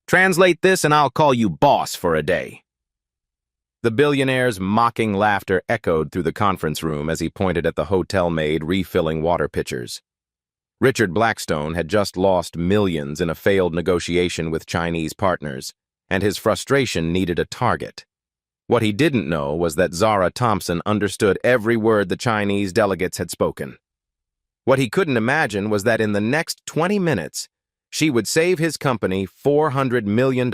Translate this and I'll call you boss for a day. The billionaire's mocking laughter echoed through the conference room as he pointed at the hotel maid refilling water pitchers. Richard Blackstone had just lost millions in a failed negotiation with Chinese partners, and his frustration needed a target. What he didn't know was that Zara Thompson understood every word the Chinese delegates had spoken. What he couldn't imagine was that in the next 20 minutes, she would save his company $400 million,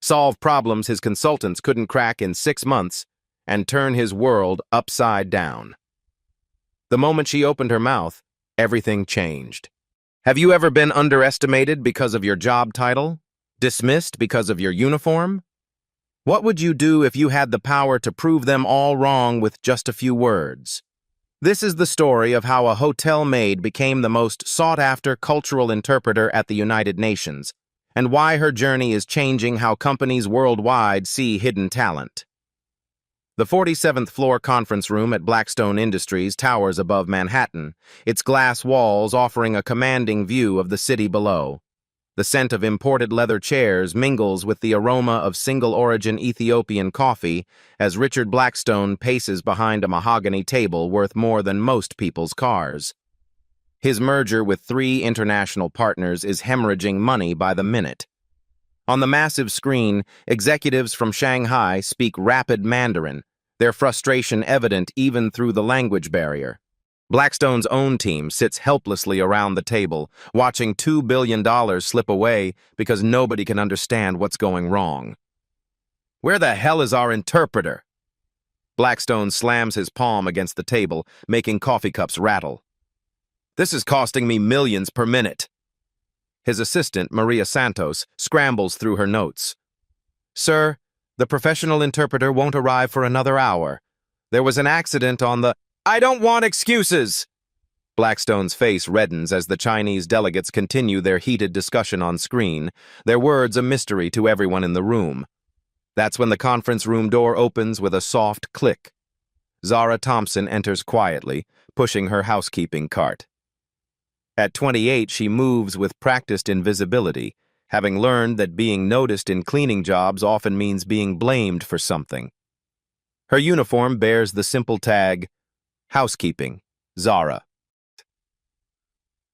solve problems his consultants couldn't crack in 6 months, and turn his world upside down. The moment she opened her mouth, everything changed. Have you ever been underestimated because of your job title? Dismissed because of your uniform? What would you do if you had the power to prove them all wrong with just a few words? This is the story of how a hotel maid became the most sought-after cultural interpreter at the United Nations, and why her journey is changing how companies worldwide see hidden talent. The 47th floor conference room at Blackstone Industries towers above Manhattan, its glass walls offering a commanding view of the city below. The scent of imported leather chairs mingles with the aroma of single-origin Ethiopian coffee as Richard Blackstone paces behind a mahogany table worth more than most people's cars. His merger with 3 international partners is hemorrhaging money by the minute. On the massive screen, executives from Shanghai speak rapid Mandarin, their frustration evident even through the language barrier. Blackstone's own team sits helplessly around the table, watching $2 billion slip away because nobody can understand what's going wrong. Where the hell is our interpreter? Blackstone slams his palm against the table, making coffee cups rattle. This is costing me millions per minute. His assistant, Maria Santos, scrambles through her notes. Sir, the professional interpreter won't arrive for another hour. There was an accident on the... I don't want excuses! Blackstone's face reddens as the Chinese delegates continue their heated discussion on screen, their words a mystery to everyone in the room. That's when the conference room door opens with a soft click. Zara Thompson enters quietly, pushing her housekeeping cart. At 28, she moves with practiced invisibility, having learned that being noticed in cleaning jobs often means being blamed for something. Her uniform bears the simple tag, Housekeeping, Zara.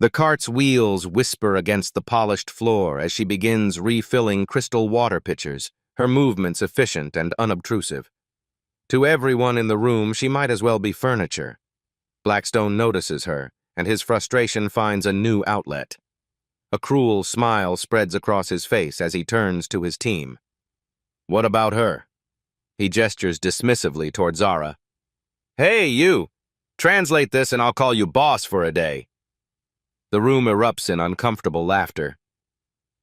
The cart's wheels whisper against the polished floor as she begins refilling crystal water pitchers, her movements efficient and unobtrusive. To everyone in the room, she might as well be furniture. Blackstone notices her, and his frustration finds a new outlet. A cruel smile spreads across his face as he turns to his team. What about her? He gestures dismissively toward Zara. Hey, you! Translate this and I'll call you boss for a day. The room erupts in uncomfortable laughter.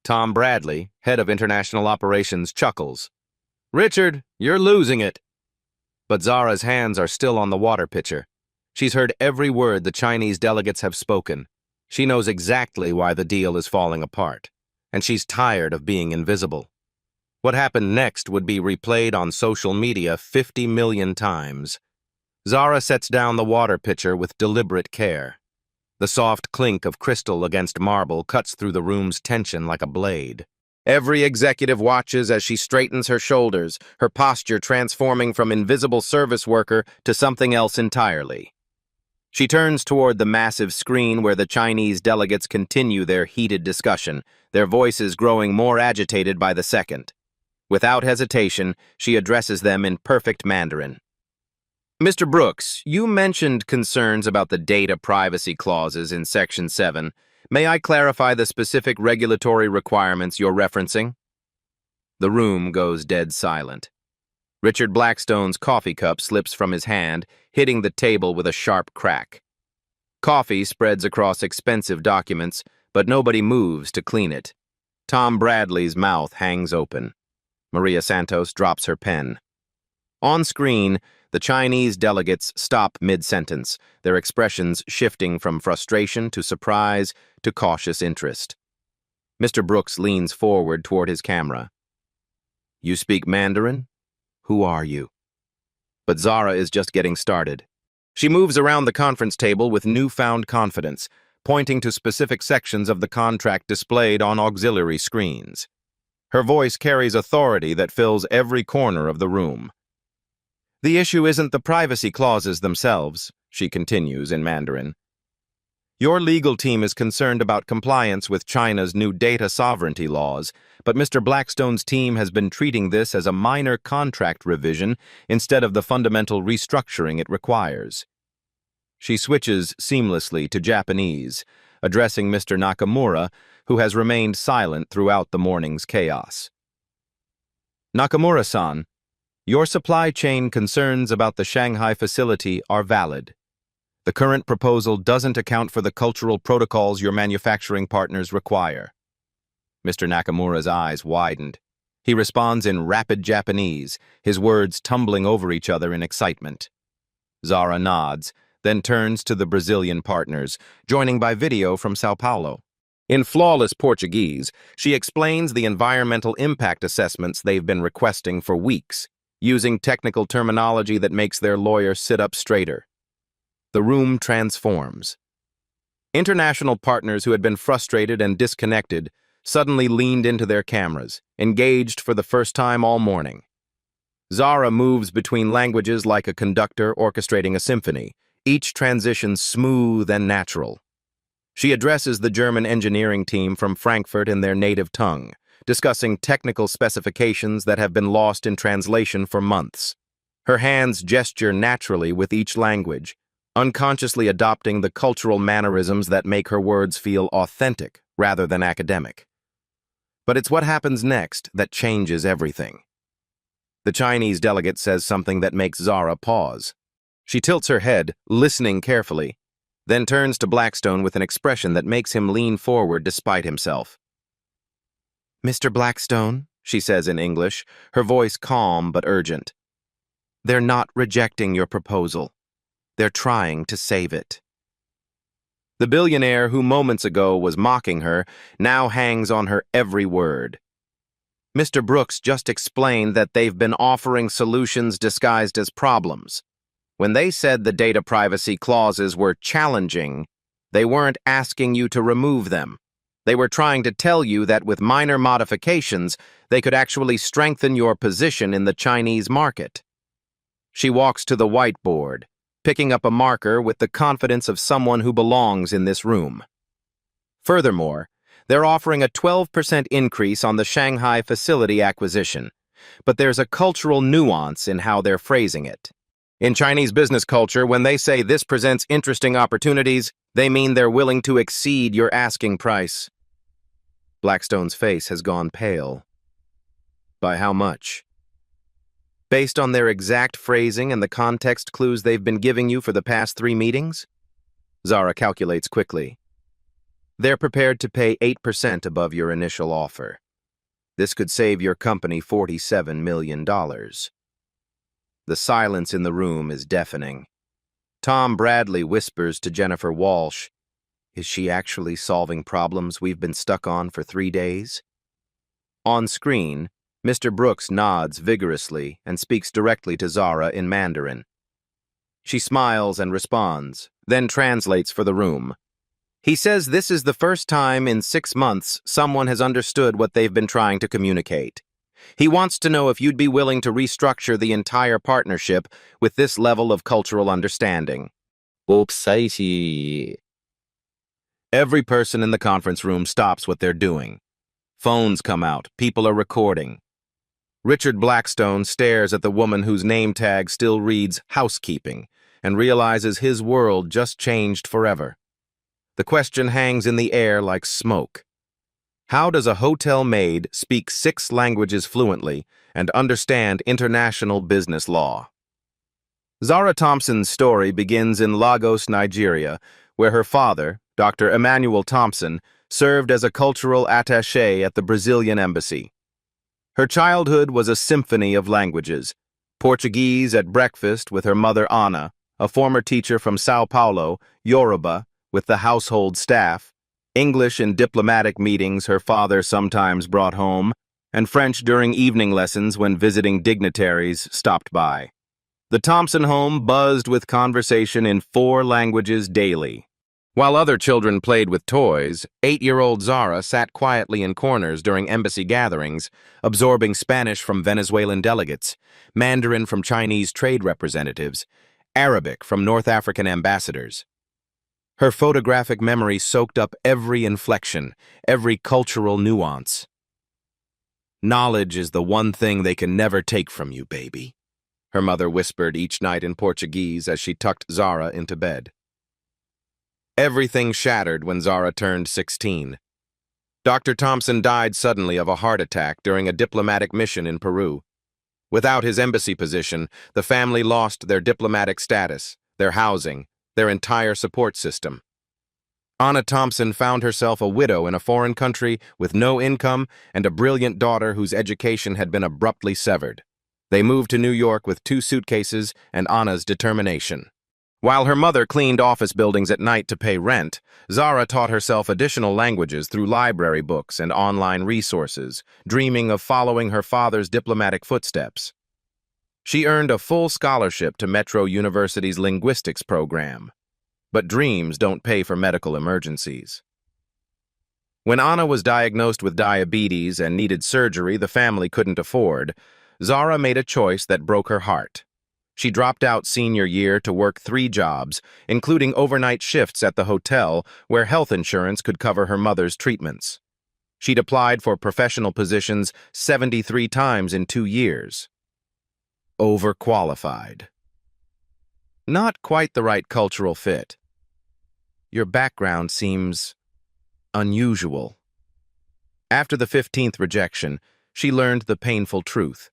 Tom Bradley, head of international operations, chuckles. Richard, you're losing it. But Zara's hands are still on the water pitcher. She's heard every word the Chinese delegates have spoken. She knows exactly why the deal is falling apart, and she's tired of being invisible. What happened next would be replayed on social media 50 million times. Zara sets down the water pitcher with deliberate care. The soft clink of crystal against marble cuts through the room's tension like a blade. Every executive watches as she straightens her shoulders, her posture transforming from invisible service worker to something else entirely. She turns toward the massive screen where the Chinese delegates continue their heated discussion, their voices growing more agitated by the second. Without hesitation, she addresses them in perfect Mandarin. Mr. Brooks, you mentioned concerns about the data privacy clauses in Section 7. May I clarify the specific regulatory requirements you're referencing? The room goes dead silent. Richard Blackstone's coffee cup slips from his hand, hitting the table with a sharp crack. Coffee spreads across expensive documents, but nobody moves to clean it. Tom Bradley's mouth hangs open. Maria Santos drops her pen. On screen, the Chinese delegates stop mid-sentence, their expressions shifting from frustration to surprise to cautious interest. Mr. Brooks leans forward toward his camera. You speak Mandarin? Who are you? But Zara is just getting started. She moves around the conference table with newfound confidence, pointing to specific sections of the contract displayed on auxiliary screens. Her voice carries authority that fills every corner of the room. The issue isn't the privacy clauses themselves, she continues in Mandarin. Your legal team is concerned about compliance with China's new data sovereignty laws, but Mr. Blackstone's team has been treating this as a minor contract revision instead of the fundamental restructuring it requires. She switches seamlessly to Japanese, addressing Mr. Nakamura, who has remained silent throughout the morning's chaos. Nakamura-san, your supply chain concerns about the Shanghai facility are valid. The current proposal doesn't account for the cultural protocols your manufacturing partners require. Mr. Nakamura's eyes widened. He responds in rapid Japanese, his words tumbling over each other in excitement. Zara nods, then turns to the Brazilian partners, joining by video from Sao Paulo. In flawless Portuguese, she explains the environmental impact assessments they've been requesting for weeks, using technical terminology that makes their lawyer sit up straighter. The room transforms. International partners who had been frustrated and disconnected suddenly leaned into their cameras, engaged for the first time all morning. Zara moves between languages like a conductor orchestrating a symphony, each transition smooth and natural. She addresses the German engineering team from Frankfurt in their native tongue, discussing technical specifications that have been lost in translation for months. Her hands gesture naturally with each language, unconsciously adopting the cultural mannerisms that make her words feel authentic rather than academic. But it's what happens next that changes everything. The Chinese delegate says something that makes Zara pause. She tilts her head, listening carefully, then turns to Blackstone with an expression that makes him lean forward despite himself. Mr. Blackstone, she says in English, her voice calm but urgent. They're not rejecting your proposal. They're trying to save it. The billionaire who moments ago was mocking her now hangs on her every word. Mr. Brooks just explained that they've been offering solutions disguised as problems. When they said the data privacy clauses were challenging, they weren't asking you to remove them. They were trying to tell you that with minor modifications, they could actually strengthen your position in the Chinese market. She walks to the whiteboard, picking up a marker with the confidence of someone who belongs in this room. Furthermore, they're offering a 12% increase on the Shanghai facility acquisition, but there's a cultural nuance in how they're phrasing it. In Chinese business culture, when they say this presents interesting opportunities, they mean they're willing to exceed your asking price. Blackstone's face has gone pale. By how much? Based on their exact phrasing and the context clues they've been giving you for the past 3 meetings? Zara calculates quickly. They're prepared to pay 8% above your initial offer. This could save your company $47 million. The silence in the room is deafening. Tom Bradley whispers to Jennifer Walsh, "Is she actually solving problems we've been stuck on for 3 days?" On screen, Mr. Brooks nods vigorously and speaks directly to Zara in Mandarin. She smiles and responds, then translates for the room. He says this is the first time in 6 months someone has understood what they've been trying to communicate. He wants to know if you'd be willing to restructure the entire partnership with this level of cultural understanding. Every person in the conference room stops what they're doing. Phones come out, people are recording. Richard Blackstone stares at the woman whose name tag still reads housekeeping and realizes his world just changed forever. The question hangs in the air like smoke. How does a hotel maid speak 6 languages fluently and understand international business law? Zara Thompson's story begins in Lagos, Nigeria, where her father, Dr. Emmanuel Thompson, served as a cultural attaché at the Brazilian embassy. Her childhood was a symphony of languages: Portuguese at breakfast with her mother Ana, a former teacher from Sao Paulo, Yoruba, with the household staff, English in diplomatic meetings her father sometimes brought home, and French during evening lessons when visiting dignitaries stopped by. The Thompson home buzzed with conversation in 4 languages daily. While other children played with toys, 8-year-old Zara sat quietly in corners during embassy gatherings, absorbing Spanish from Venezuelan delegates, Mandarin from Chinese trade representatives, Arabic from North African ambassadors. Her photographic memory soaked up every inflection, every cultural nuance. "Knowledge is the one thing they can never take from you, baby," her mother whispered each night in Portuguese as she tucked Zara into bed. Everything shattered when Zara turned 16. Dr. Thompson died suddenly of a heart attack during a diplomatic mission in Peru. Without his embassy position, the family lost their diplomatic status, their housing, their entire support system. Anna Thompson found herself a widow in a foreign country with no income and a brilliant daughter whose education had been abruptly severed. They moved to New York with 2 suitcases and Anna's determination. While her mother cleaned office buildings at night to pay rent, Zara taught herself additional languages through library books and online resources, dreaming of following her father's diplomatic footsteps. She earned a full scholarship to Metro University's linguistics program. But dreams don't pay for medical emergencies. When Anna was diagnosed with diabetes and needed surgery the family couldn't afford, Zara made a choice that broke her heart. She dropped out senior year to work 3 jobs, including overnight shifts at the hotel where health insurance could cover her mother's treatments. She'd applied for professional positions 73 times in 2 years. Overqualified. Not quite the right cultural fit. Your background seems unusual. After the 15th rejection, she learned the painful truth.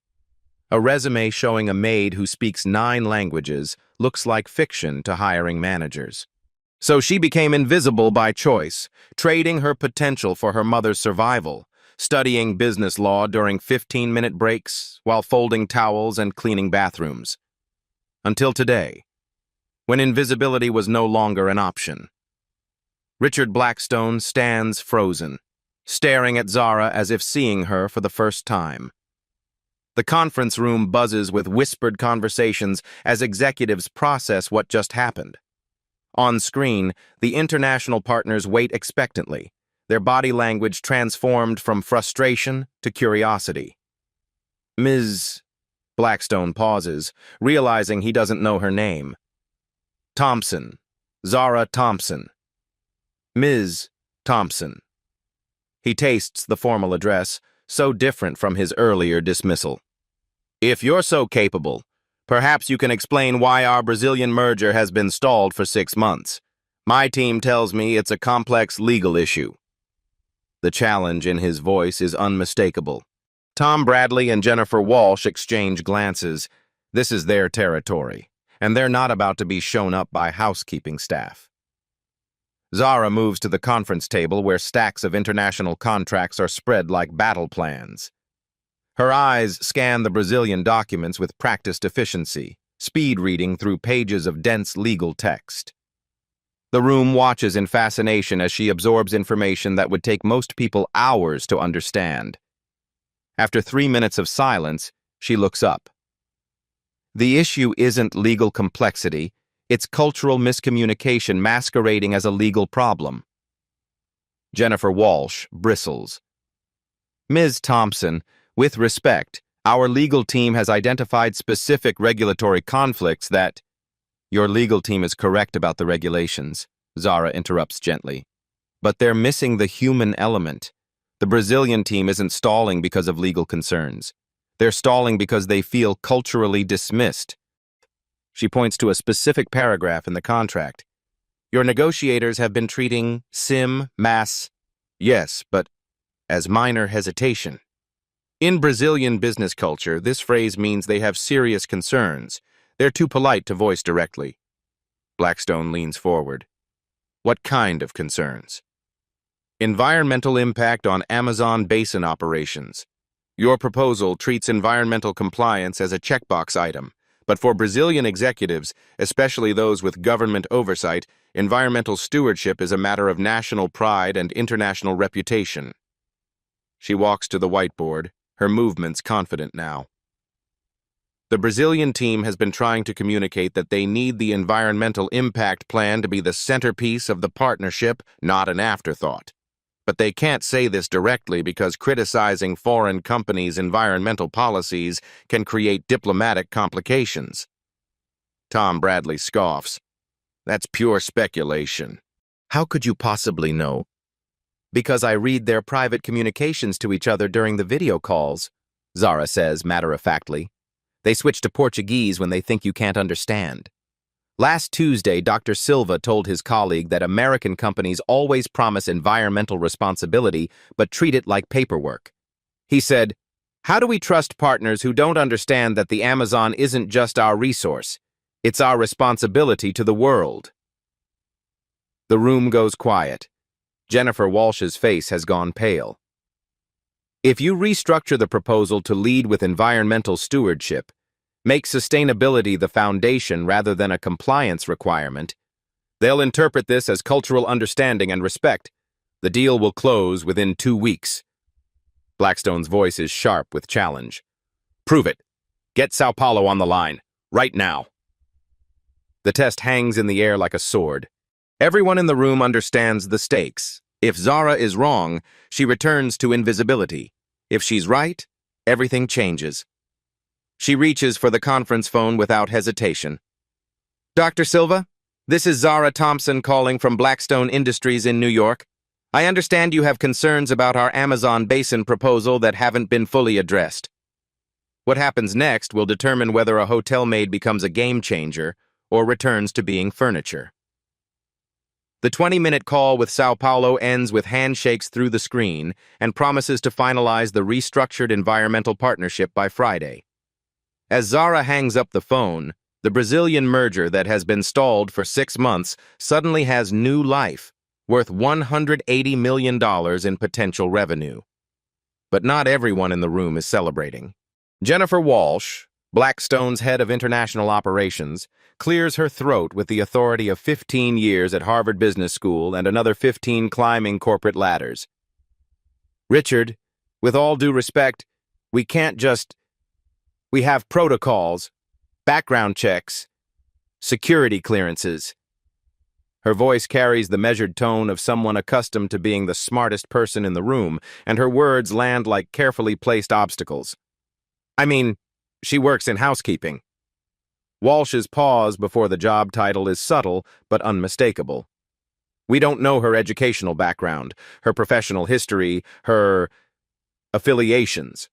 A resume showing a maid who speaks 9 languages looks like fiction to hiring managers. So she became invisible by choice, trading her potential for her mother's survival, studying business law during 15-minute breaks while folding towels and cleaning bathrooms. Until today, when invisibility was no longer an option. Richard Blackstone stands frozen, staring at Zara as if seeing her for the first time. The conference room buzzes with whispered conversations as executives process what just happened. On screen, the international partners wait expectantly, their body language transformed from frustration to curiosity. "Ms. Blackstone pauses, realizing he doesn't know her name. "Thompson. Zara Thompson." "Ms. Thompson." He tastes the formal address, so different from his earlier dismissal. "If you're so capable, perhaps you can explain why our Brazilian merger has been stalled for 6 months. My team tells me it's a complex legal issue." The challenge in his voice is unmistakable. Tom Bradley and Jennifer Walsh exchange glances. This is their territory, and they're not about to be shown up by housekeeping staff. Zara moves to the conference table where stacks of international contracts are spread like battle plans. Her eyes scan the Brazilian documents with practiced efficiency, speed reading through pages of dense legal text. The room watches in fascination as she absorbs information that would take most people hours to understand. After 3 minutes of silence, she looks up. The issue isn't legal complexity, it's cultural miscommunication masquerading as a legal problem. Jennifer Walsh bristles. "Ms. Thompson, with respect, our legal team has identified specific regulatory conflicts that—" "Your legal team is correct about the regulations," Zara interrupts gently. "But they're missing the human element. The Brazilian team isn't stalling because of legal concerns. They're stalling because they feel culturally dismissed." She points to a specific paragraph in the contract. "Your negotiators have been treating mass, yes, but as minor hesitation." In Brazilian business culture, this phrase means they have serious concerns. They're too polite to voice directly. Blackstone leans forward. "What kind of concerns?" "Environmental impact on Amazon basin operations. Your proposal treats environmental compliance as a checkbox item, but for Brazilian executives, especially those with government oversight, environmental stewardship is a matter of national pride and international reputation." She walks to the whiteboard, her movements confident now. The Brazilian team has been trying to communicate that they need the environmental impact plan to be the centerpiece of the partnership, not an afterthought. But they can't say this directly because criticizing foreign companies' environmental policies can create diplomatic complications. Tom Bradley scoffs. That's pure speculation. How could you possibly know? Because I read their private communications to each other during the video calls, Zara says matter-of-factly. They switch to Portuguese when they think you can't understand. Last Tuesday, Dr. Silva told his colleague that American companies always promise environmental responsibility but treat it like paperwork. He said, "How do we trust partners who don't understand that the Amazon isn't just our resource? It's our responsibility to the world." The room goes quiet. Jennifer Walsh's face has gone pale. If you restructure the proposal to lead with environmental stewardship, make sustainability the foundation rather than a compliance requirement, they'll interpret this as cultural understanding and respect. The deal will close within 2 weeks. Blackstone's voice is sharp with challenge. Prove it. Get Sao Paulo on the line, right now. The test hangs in the air like a sword. Everyone in the room understands the stakes. If Zara is wrong, she returns to invisibility. If she's right, everything changes. She reaches for the conference phone without hesitation. Dr. Silva, this is Zara Thompson calling from Blackstone Industries in New York. I understand you have concerns about our Amazon basin proposal that haven't been fully addressed. What happens next will determine whether a hotel maid becomes a game changer or returns to being furniture. The 20-minute call with Sao Paulo ends with handshakes through the screen and promises to finalize the restructured environmental partnership by Friday. As Zara hangs up the phone, the Brazilian merger that has been stalled for 6 months suddenly has new life, worth $180 million in potential revenue. But not everyone in the room is celebrating. Jennifer Walsh, Blackstone's head of international operations, clears her throat with the authority of 15 years at Harvard Business School and another 15 climbing corporate ladders. Richard, with all due respect, we can't just... We have protocols, background checks, security clearances. Her voice carries the measured tone of someone accustomed to being the smartest person in the room, and her words land like carefully placed obstacles. I mean, she works in housekeeping. Walsh's pause before the job title is subtle but unmistakable. We don't know her educational background, her professional history, her affiliations.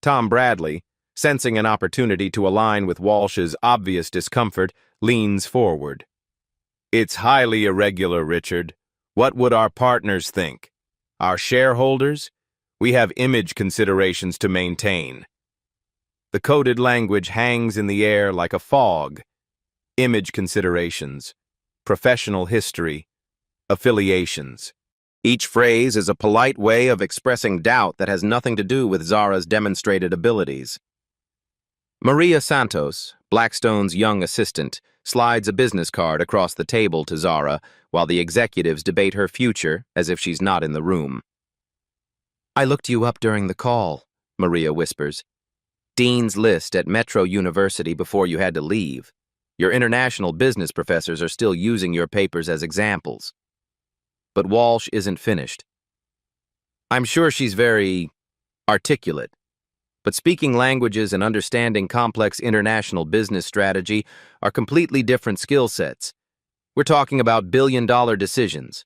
Tom Bradley, sensing an opportunity to align with Walsh's obvious discomfort, leans forward. It's highly irregular, Richard. What would our partners think? Our shareholders? We have image considerations to maintain. The coded language hangs in the air like a fog. Image considerations, professional history, affiliations. Each phrase is a polite way of expressing doubt that has nothing to do with Zara's demonstrated abilities. Maria Santos, Blackstone's young assistant, slides a business card across the table to Zara while the executives debate her future as if she's not in the room. I looked you up during the call, Maria whispers. Dean's List at Metro University before you had to leave. Your international business professors are still using your papers as examples. But Walsh isn't finished. I'm sure she's very articulate, but speaking languages and understanding complex international business strategy are completely different skill sets. We're talking about billion-dollar decisions.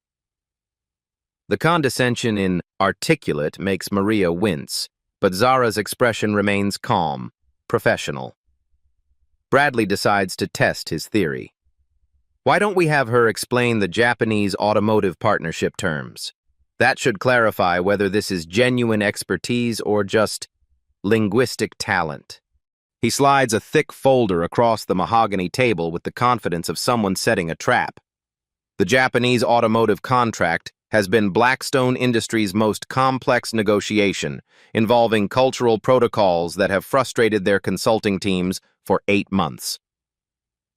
The condescension in articulate makes Maria wince, but Zara's expression remains calm, professional. Bradley decides to test his theory. Why don't we have her explain the Japanese automotive partnership terms? That should clarify whether this is genuine expertise or just linguistic talent. He slides a thick folder across the mahogany table with the confidence of someone setting a trap. The Japanese automotive contract has been Blackstone Industries' most complex negotiation, involving cultural protocols that have frustrated their consulting teams for 8 months.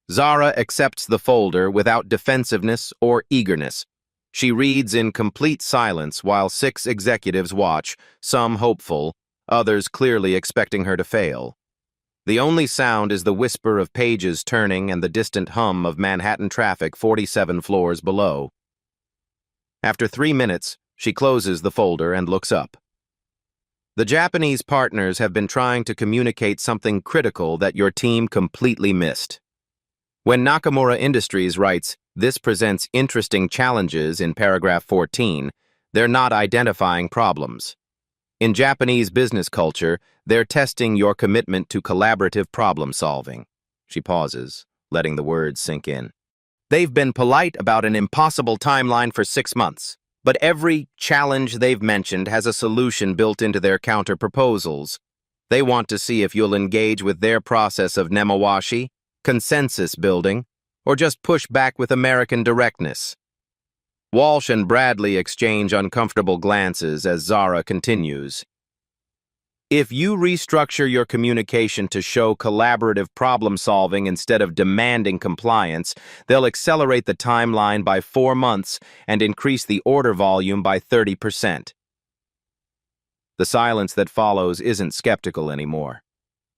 Zara accepts the folder without defensiveness or eagerness. She reads in complete silence while 6 executives watch, some hopeful, others clearly expecting her to fail. The only sound is the whisper of pages turning and the distant hum of Manhattan traffic 47 floors below. After 3 minutes, she closes the folder and looks up. The Japanese partners have been trying to communicate something critical that your team completely missed. When Nakamura Industries writes, "This presents interesting challenges" in paragraph 14, they're not identifying problems. In Japanese business culture, they're testing your commitment to collaborative problem solving. She pauses, letting the words sink in. They've been polite about an impossible timeline for 6 months, but every challenge they've mentioned has a solution built into their counter-proposals. They want to see if you'll engage with their process of nemawashi, consensus building, or just push back with American directness. Walsh and Bradley exchange uncomfortable glances as Zara continues. If you restructure your communication to show collaborative problem-solving instead of demanding compliance, they'll accelerate the timeline by 4 months and increase the order volume by 30%. The silence that follows isn't skeptical anymore.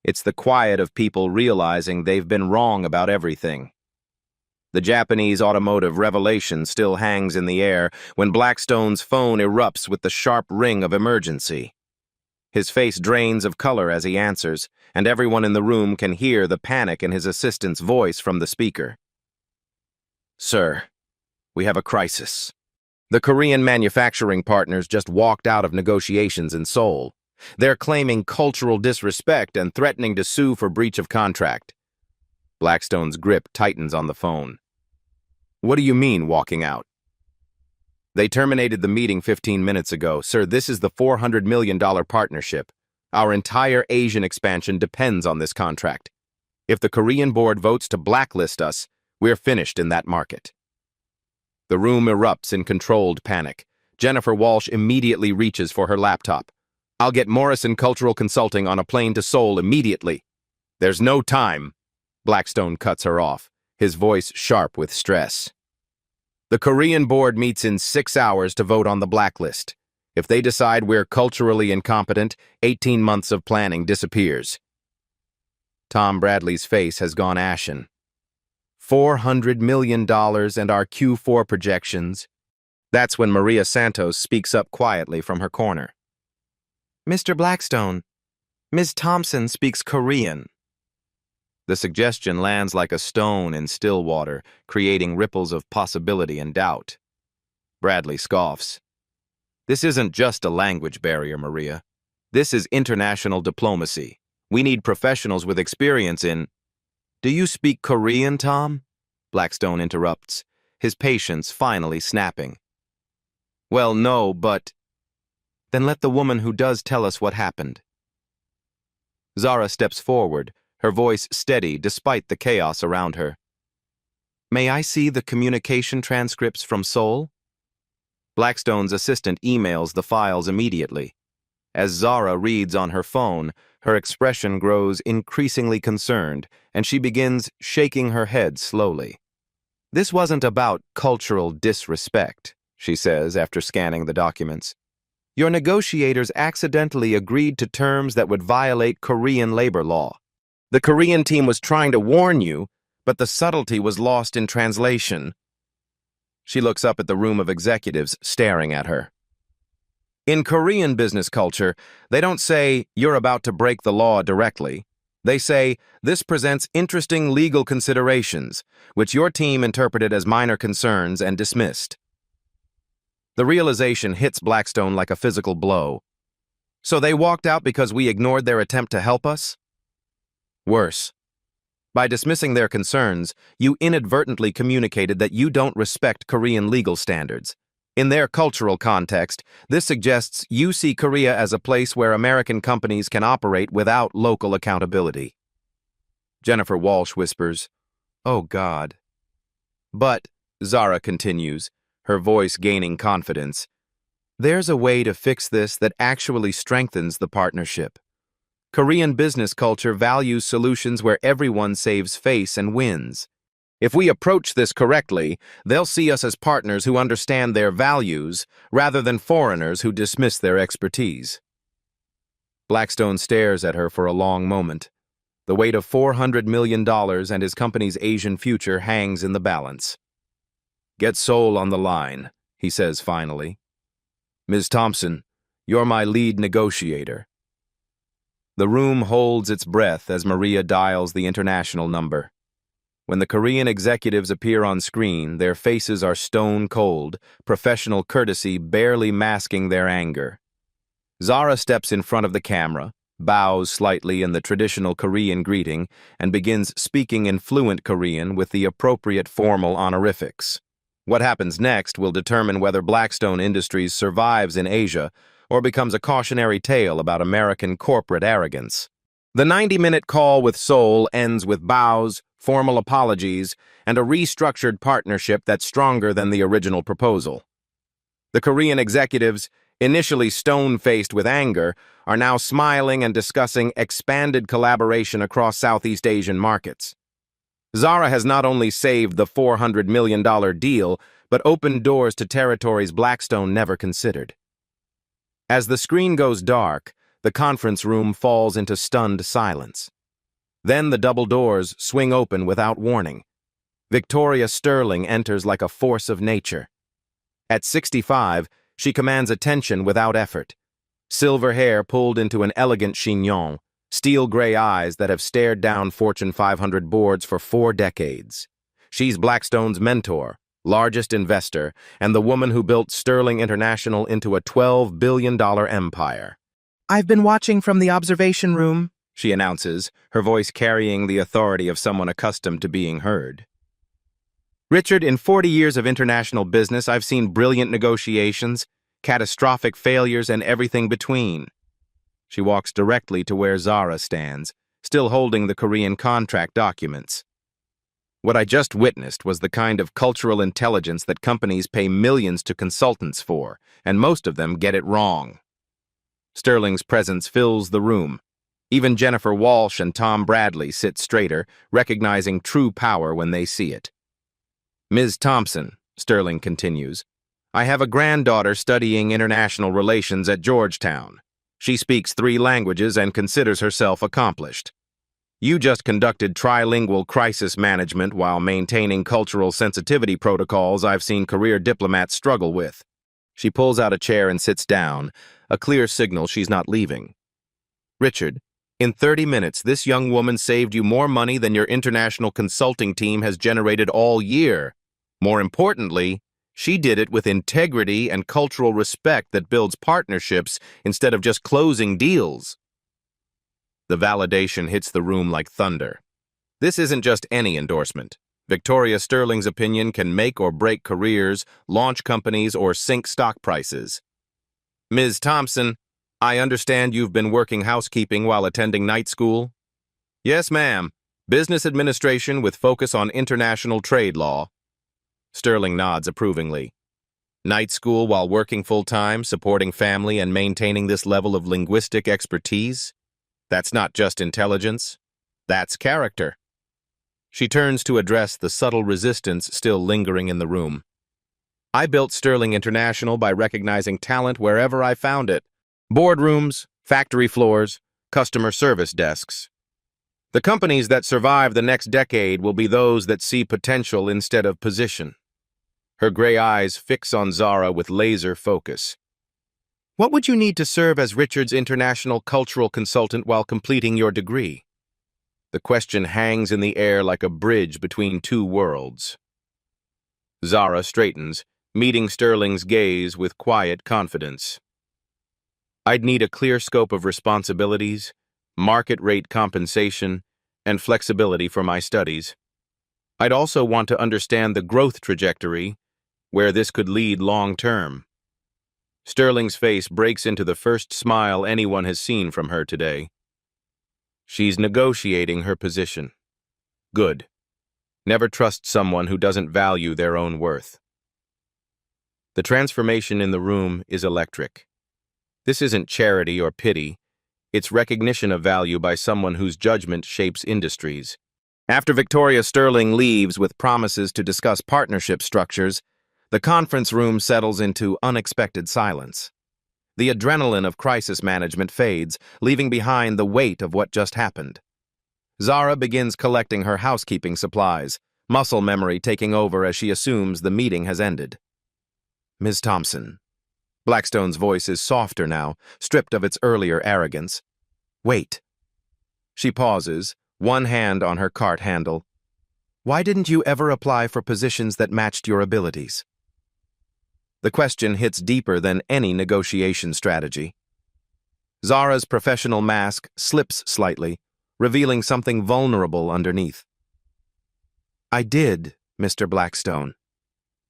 It's the quiet of people realizing they've been wrong about everything. The Japanese automotive revelation still hangs in the air when Blackstone's phone erupts with the sharp ring of emergency. His face drains of color as he answers, and everyone in the room can hear the panic in his assistant's voice from the speaker. "Sir, we have a crisis. The Korean manufacturing partners just walked out of negotiations in Seoul. They're claiming cultural disrespect and threatening to sue for breach of contract." Blackstone's grip tightens on the phone. "What do you mean, walking out?" "They terminated the meeting 15 minutes ago. Sir, this is the $400 million partnership. Our entire Asian expansion depends on this contract. If the Korean board votes to blacklist us, we're finished in that market." The room erupts in controlled panic. Jennifer Walsh immediately reaches for her laptop. "I'll get Morrison Cultural Consulting on a plane to Seoul immediately." "There's no time." Blackstone cuts her off, his voice sharp with stress. "The Korean board meets in 6 hours to vote on the blacklist. If they decide we're culturally incompetent, 18 months of planning disappears." Tom Bradley's face has gone ashen. $400 million and our Q4 projections. That's when Maria Santos speaks up quietly from her corner. "Mr. Blackstone, Ms. Thompson speaks Korean." The suggestion lands like a stone in still water, creating ripples of possibility and doubt. Bradley scoffs. "This isn't just a language barrier, Maria. This is international diplomacy. We need professionals with experience in—" "Do you speak Korean, Tom?" Blackstone interrupts, his patience finally snapping. "Well, no, but—" "Then let the woman who does tell us what happened." Zara steps forward, her voice steady despite the chaos around her. "May I see the communication transcripts from Seoul?" Blackstone's assistant emails the files immediately. As Zara reads on her phone, her expression grows increasingly concerned, and she begins shaking her head slowly. "This wasn't about cultural disrespect," she says after scanning the documents. "Your negotiators accidentally agreed to terms that would violate Korean labor law. The Korean team was trying to warn you, but the subtlety was lost in translation." She looks up at the room of executives staring at her. "In Korean business culture, they don't say, 'You're about to break the law' directly. They say, 'This presents interesting legal considerations,' which your team interpreted as minor concerns and dismissed." The realization hits Blackstone like a physical blow. "So they walked out because we ignored their attempt to help us?" "Worse. By dismissing their concerns, you inadvertently communicated that you don't respect Korean legal standards. In their cultural context, this suggests you see Korea as a place where American companies can operate without local accountability." Jennifer Walsh whispers, "Oh, God." "But," Zara continues, her voice gaining confidence, "there's a way to fix this that actually strengthens the partnership. Korean business culture values solutions where everyone saves face and wins. If we approach this correctly, they'll see us as partners who understand their values rather than foreigners who dismiss their expertise." Blackstone stares at her for a long moment. The weight of $400 million and his company's Asian future hangs in the balance. "Get Seoul on the line," he says finally. "Ms. Thompson, you're my lead negotiator." The room holds its breath as Maria dials the international number. When the Korean executives appear on screen, their faces are stone cold, professional courtesy barely masking their anger. Zara steps in front of the camera, bows slightly in the traditional Korean greeting, and begins speaking in fluent Korean with the appropriate formal honorifics. What happens next will determine whether Blackstone Industries survives in Asia or becomes a cautionary tale about American corporate arrogance. The 90-minute call with Seoul ends with bows, formal apologies, and a restructured partnership that's stronger than the original proposal. The Korean executives, initially stone-faced with anger, are now smiling and discussing expanded collaboration across Southeast Asian markets. Zara has not only saved the $400 million deal, but opened doors to territories Blackstone never considered. As the screen goes dark, the conference room falls into stunned silence. Then the double doors swing open without warning. Victoria Sterling enters like a force of nature. At 65, she commands attention without effort. Silver hair pulled into an elegant chignon, steel gray eyes that have stared down Fortune 500 boards for 4 decades. She's Blackstone's mentor, largest investor, and the woman who built Sterling International into a $12 billion empire. "I've been watching from the observation room," she announces, her voice carrying the authority of someone accustomed to being heard. "Richard, in 40 years of international business, I've seen brilliant negotiations, catastrophic failures, and everything between." She walks directly to where Zara stands, still holding the Korean contract documents. "What I just witnessed was the kind of cultural intelligence that companies pay millions to consultants for, and most of them get it wrong." Sterling's presence fills the room. Even Jennifer Walsh and Tom Bradley sit straighter, recognizing true power when they see it. "Ms. Thompson," Sterling continues, "I have a granddaughter studying international relations at Georgetown. She speaks 3 languages and considers herself accomplished. You just conducted trilingual crisis management while maintaining cultural sensitivity protocols I've seen career diplomats struggle with." She pulls out a chair and sits down, a clear signal she's not leaving. "Richard, in 30 minutes, this young woman saved you more money than your international consulting team has generated all year. More importantly, she did it with integrity and cultural respect that builds partnerships instead of just closing deals." The validation hits the room like thunder. This isn't just any endorsement. Victoria Sterling's opinion can make or break careers, launch companies, or sink stock prices. "Ms. Thompson, I understand you've been working housekeeping while attending night school?" "Yes, ma'am. Business administration with focus on international trade law." Sterling nods approvingly. "Night school while working full-time, supporting family, and maintaining this level of linguistic expertise? That's not just intelligence. That's character." She turns to address the subtle resistance still lingering in the room. "I built Sterling International by recognizing talent wherever I found it. Boardrooms, factory floors, customer service desks. The companies that survive the next decade will be those that see potential instead of position." Her gray eyes fix on Zara with laser focus. "What would you need to serve as Richard's international cultural consultant while completing your degree?" The question hangs in the air like a bridge between 2 worlds. Zara straightens, meeting Sterling's gaze with quiet confidence. "I'd need a clear scope of responsibilities, market rate compensation, and flexibility for my studies. I'd also want to understand the growth trajectory, where this could lead long-term." Sterling's face breaks into the first smile anyone has seen from her today. She's negotiating her position. Good. Never trust someone who doesn't value their own worth. The transformation in the room is electric. This isn't charity or pity. It's recognition of value by someone whose judgment shapes industries. After Victoria Sterling leaves with promises to discuss partnership structures, the conference room settles into unexpected silence. The adrenaline of crisis management fades, leaving behind the weight of what just happened. Zara begins collecting her housekeeping supplies, muscle memory taking over as she assumes the meeting has ended. Ms. Thompson. Blackstone's voice is softer now, stripped of its earlier arrogance. Wait. She pauses, one hand on her cart handle. Why didn't you ever apply for positions that matched your abilities? The question hits deeper than any negotiation strategy. Zara's professional mask slips slightly, revealing something vulnerable underneath. I did, Mr. Blackstone.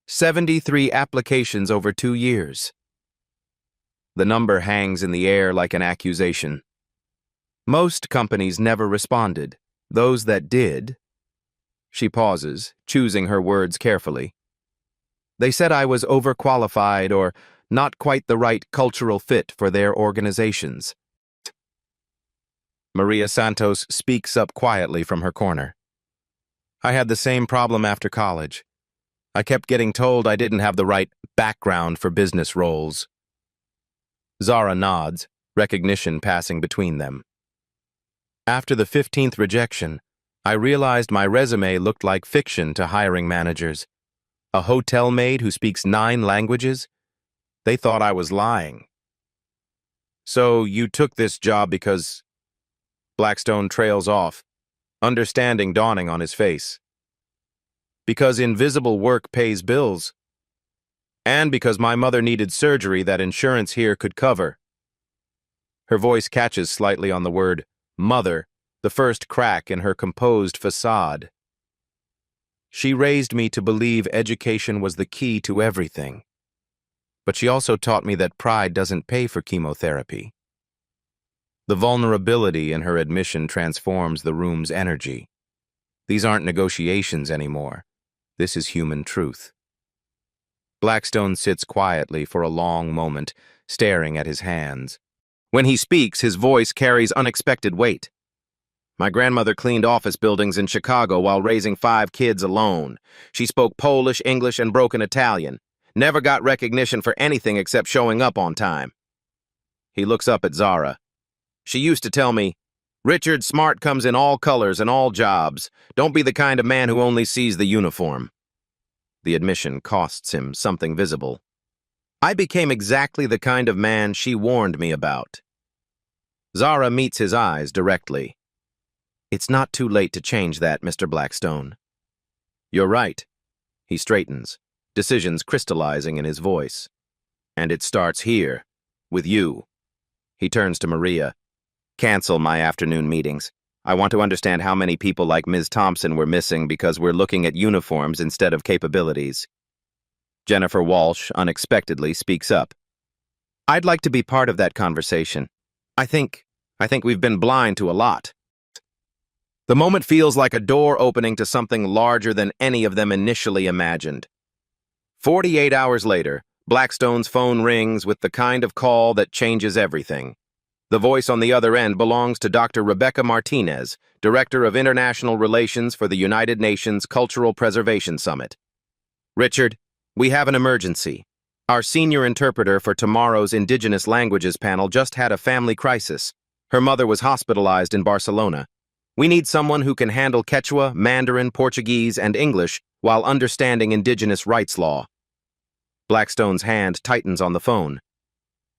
73 applications over 2 years. The number hangs in the air like an accusation. Most companies never responded. Those that did... She pauses, choosing her words carefully. They said I was overqualified or not quite the right cultural fit for their organizations. Maria Santos speaks up quietly from her corner. I had the same problem after college. I kept getting told I didn't have the right background for business roles. Zara nods, recognition passing between them. After the 15th rejection, I realized my resume looked like fiction to hiring managers. A hotel maid who speaks 9 languages? They thought I was lying. So you took this job because... Blackstone trails off, understanding dawning on his face. Because invisible work pays bills. And because my mother needed surgery that insurance here could cover. Her voice catches slightly on the word mother, the first crack in her composed facade. She raised me to believe education was the key to everything. But she also taught me that pride doesn't pay for chemotherapy. The vulnerability in her admission transforms the room's energy. These aren't negotiations anymore. This is human truth. Blackstone sits quietly for a long moment, staring at his hands. When he speaks, his voice carries unexpected weight. My grandmother cleaned office buildings in Chicago while raising 5 kids alone. She spoke Polish, English, and broken Italian. Never got recognition for anything except showing up on time. He looks up at Zara. She used to tell me, Richard, smart comes in all colors and all jobs. Don't be the kind of man who only sees the uniform. The admission costs him something visible. I became exactly the kind of man she warned me about. Zara meets his eyes directly. It's not too late to change that, Mr. Blackstone. You're right. He straightens, decisions crystallizing in his voice. And it starts here, with you. He turns to Maria. Cancel my afternoon meetings. I want to understand how many people like Ms. Thompson we're missing because we're looking at uniforms instead of capabilities. Jennifer Walsh unexpectedly speaks up. I'd like to be part of that conversation. I think we've been blind to a lot. The moment feels like a door opening to something larger than any of them initially imagined. 48 hours later, Blackstone's phone rings with the kind of call that changes everything. The voice on the other end belongs to Dr. Rebecca Martinez, Director of International Relations for the United Nations Cultural Preservation Summit. Richard, we have an emergency. Our senior interpreter for tomorrow's Indigenous Languages panel just had a family crisis. Her mother was hospitalized in Barcelona. We need someone who can handle Quechua, Mandarin, Portuguese, and English while understanding Indigenous rights law. Blackstone's hand tightens on the phone.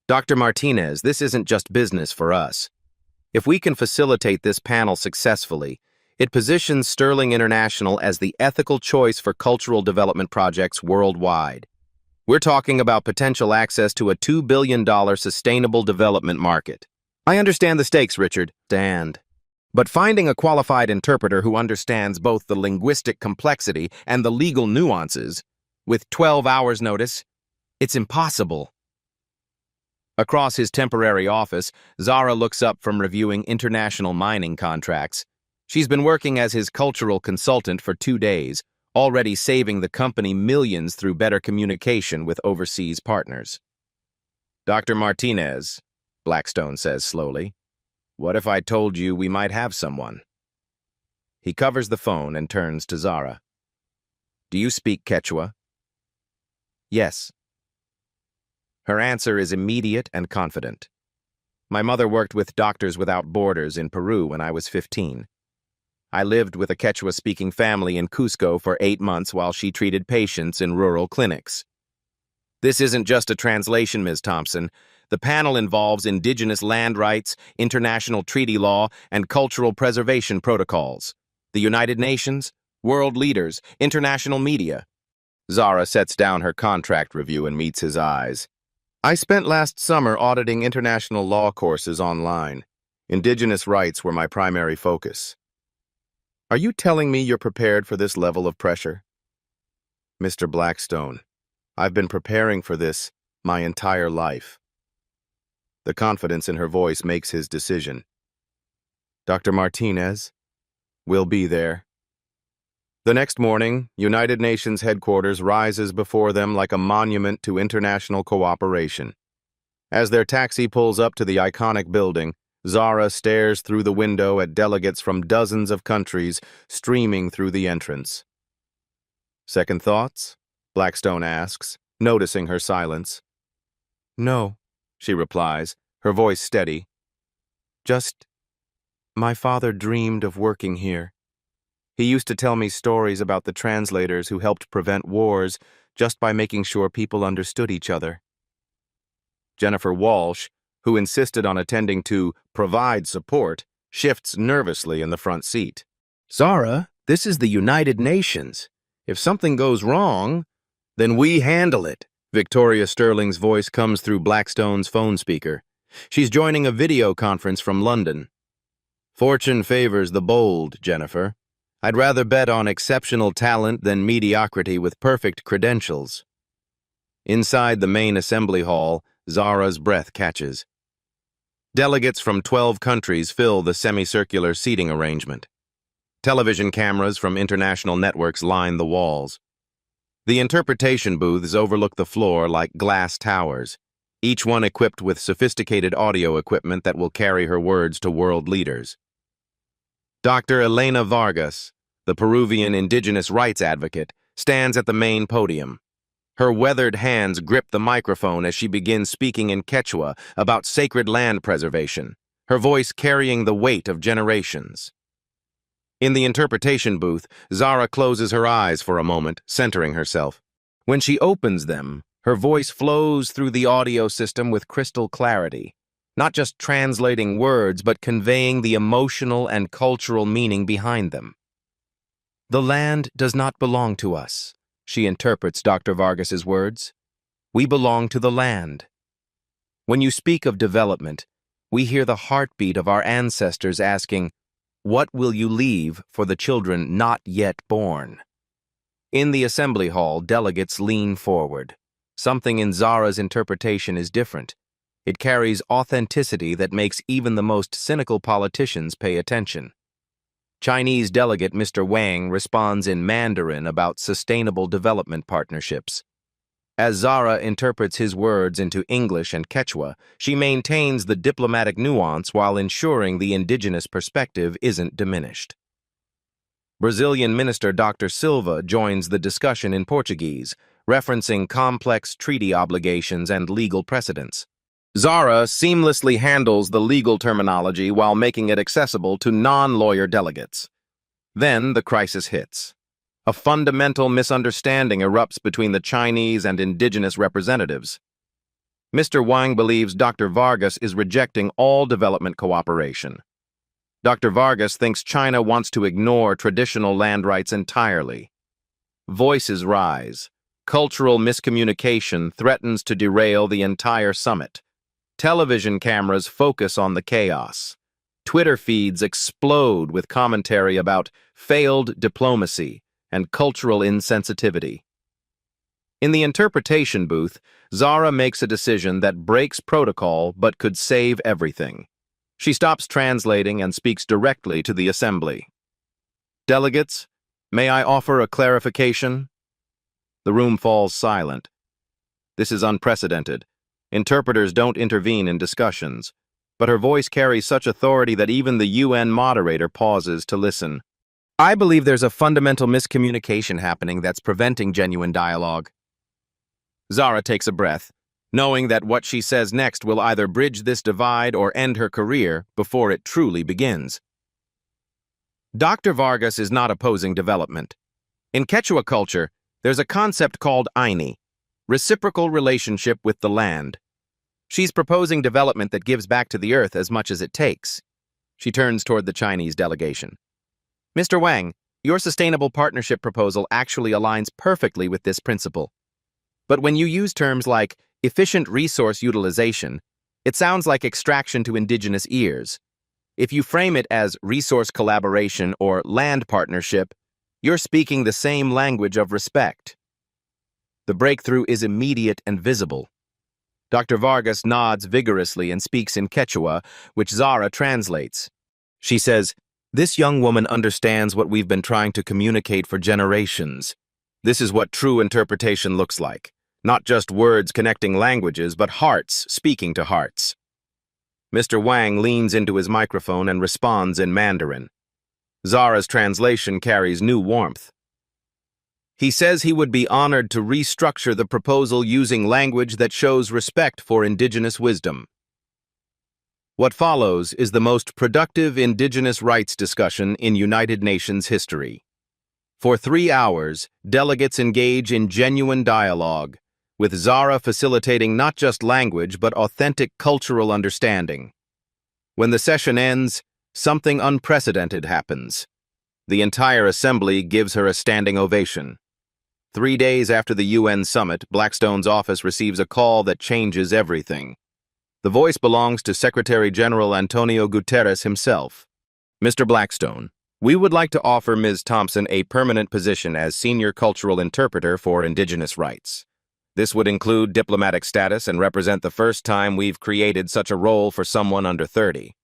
Dr. Martinez, this isn't just business for us. If we can facilitate this panel successfully, it positions Sterling International as the ethical choice for cultural development projects worldwide. We're talking about potential access to a $2 billion sustainable development market. I understand the stakes, Richard. But finding a qualified interpreter who understands both the linguistic complexity and the legal nuances, with 12 hours notice, it's impossible. Across his temporary office, Zara looks up from reviewing international mining contracts. She's been working as his cultural consultant for 2 days, already saving the company millions through better communication with overseas partners. Dr. Martinez, Blackstone says slowly, what if I told you we might have someone? He covers the phone and turns to Zara. Do you speak Quechua? Yes. Her answer is immediate and confident. My mother worked with Doctors Without Borders in Peru when I was 15. I lived with a Quechua-speaking family in Cusco for 8 months while she treated patients in rural clinics. This isn't just a translation, Ms. Thompson. The panel involves indigenous land rights, international treaty law, and cultural preservation protocols. The United Nations, world leaders, international media. Zara sets down her contract review and meets his eyes. I spent last summer auditing international law courses online. Indigenous rights were my primary focus. Are you telling me you're prepared for this level of pressure? Mr. Blackstone, I've been preparing for this my entire life. The confidence in her voice makes his decision. Dr. Martinez, we'll be there. The next morning, United Nations headquarters rises before them like a monument to international cooperation. As their taxi pulls up to the iconic building, Zara stares through the window at delegates from dozens of countries streaming through the entrance. Second thoughts? Blackstone asks, noticing her silence. No, she replies, her voice steady. Just, my father dreamed of working here. He used to tell me stories about the translators who helped prevent wars just by making sure people understood each other. Jennifer Walsh, who insisted on attending to provide support, shifts nervously in the front seat. Zara, this is the United Nations. If something goes wrong, then we handle it. Victoria Sterling's voice comes through Blackstone's phone speaker. She's joining a video conference from London. Fortune favors the bold, Jennifer. I'd rather bet on exceptional talent than mediocrity with perfect credentials. Inside the main assembly hall, Zara's breath catches. Delegates from 12 countries fill the semicircular seating arrangement. Television cameras from international networks line the walls. The interpretation booths overlook the floor like glass towers, each one equipped with sophisticated audio equipment that will carry her words to world leaders. Dr. Elena Vargas, the Peruvian indigenous rights advocate, stands at the main podium. Her weathered hands grip the microphone as she begins speaking in Quechua about sacred land preservation, her voice carrying the weight of generations. In the interpretation booth, Zara closes her eyes for a moment, centering herself. When she opens them, her voice flows through the audio system with crystal clarity, not just translating words, but conveying the emotional and cultural meaning behind them. The land does not belong to us, she interprets Dr. Vargas's words. We belong to the land. When you speak of development, we hear the heartbeat of our ancestors asking, what will you leave for the children not yet born? In the assembly hall, delegates lean forward. Something in Zara's interpretation is different. It carries authenticity that makes even the most cynical politicians pay attention. Chinese delegate Mr. Wang responds in Mandarin about sustainable development partnerships. As Zara interprets his words into English and Quechua, she maintains the diplomatic nuance while ensuring the indigenous perspective isn't diminished. Brazilian Minister Dr. Silva joins the discussion in Portuguese, referencing complex treaty obligations and legal precedents. Zara seamlessly handles the legal terminology while making it accessible to non-lawyer delegates. Then the crisis hits. A fundamental misunderstanding erupts between the Chinese and indigenous representatives. Mr. Wang believes Dr. Vargas is rejecting all development cooperation. Dr. Vargas thinks China wants to ignore traditional land rights entirely. Voices rise. Cultural miscommunication threatens to derail the entire summit. Television cameras focus on the chaos. Twitter feeds explode with commentary about failed diplomacy and cultural insensitivity. In the interpretation booth, Zara makes a decision that breaks protocol but could save everything. She stops translating and speaks directly to the assembly. Delegates, may I offer a clarification? The room falls silent. This is unprecedented. Interpreters don't intervene in discussions, but her voice carries such authority that even the UN moderator pauses to listen. I believe there's a fundamental miscommunication happening that's preventing genuine dialogue. Zara takes a breath, knowing that what she says next will either bridge this divide or end her career before it truly begins. Dr. Vargas is not opposing development. In Quechua culture, there's a concept called Aini, reciprocal relationship with the land. She's proposing development that gives back to the earth as much as it takes. She turns toward the Chinese delegation. Mr. Wang, your sustainable partnership proposal actually aligns perfectly with this principle. But when you use terms like efficient resource utilization, it sounds like extraction to indigenous ears. If you frame it as resource collaboration or land partnership, you're speaking the same language of respect. The breakthrough is immediate and visible. Dr. Vargas nods vigorously and speaks in Quechua, which Zara translates. She says, "This young woman understands what we've been trying to communicate for generations. This is what true interpretation looks like. Not just words connecting languages, but hearts speaking to hearts." Mr. Wang leans into his microphone and responds in Mandarin. Zara's translation carries new warmth. He says he would be honored to restructure the proposal using language that shows respect for indigenous wisdom. What follows is the most productive indigenous rights discussion in United Nations history. For 3 hours, delegates engage in genuine dialogue, with Zara facilitating not just language but authentic cultural understanding. When the session ends, something unprecedented happens. The entire assembly gives her a standing ovation. 3 days after the UN summit, Blackstone's office receives a call that changes everything. The voice belongs to Secretary General Antonio Guterres himself. "Mr. Blackstone, we would like to offer Ms. Thompson a permanent position as Senior Cultural Interpreter for Indigenous Rights. This would include diplomatic status and represent the first time we've created such a role for someone under 30.